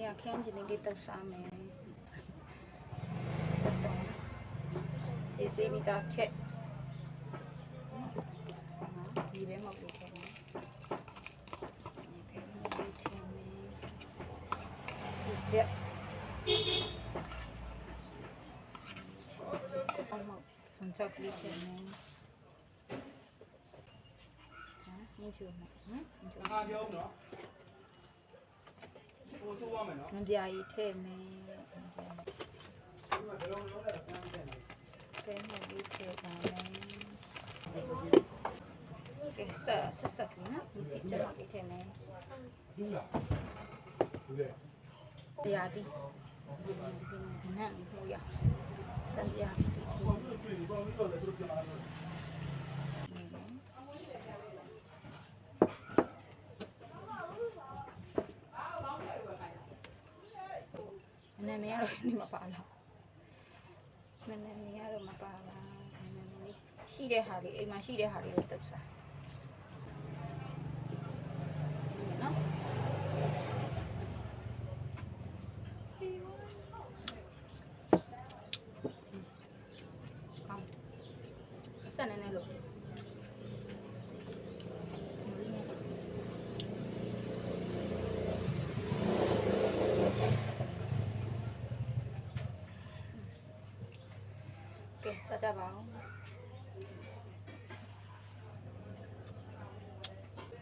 ရခင်းကျင်လေးတောက်စားမယ်စီပြီးတော့ချက်ဒီပဲမဟုတ်ဘူးထဲမယ်ဒီပဲမဟုတ်ဘူးထဲမယ်ဒီချက်အောင်မစွန်ချပ်လေးထဲမယ်ညှိချုံမယ်အားပြောဦးနော်ဟိုတိုးရမယ်နော်ငပြာကြီးထဲမယ်ဒီမှာဘယ်လိုလုပ်လဲပြန်ပြန်နေပဲမဟုတ်ဘူးထဲပါမယ်ကဲဆက်ကနော်ဒီချက်မလေးထဲမယ်ဘူးလားဘူးလေ တရားဒီနန်းဟိုရတရားဒီနာမည်ကတော့ဒီမှာပါလားနာမည်ကတော့မပါလားရှိတဲ့ဟာလေးအိမ်မှာရှိတဲ့ဟာလေးကိုတက်စားနော်ဆက်နေနေလို့ကဲစားကြပါဦး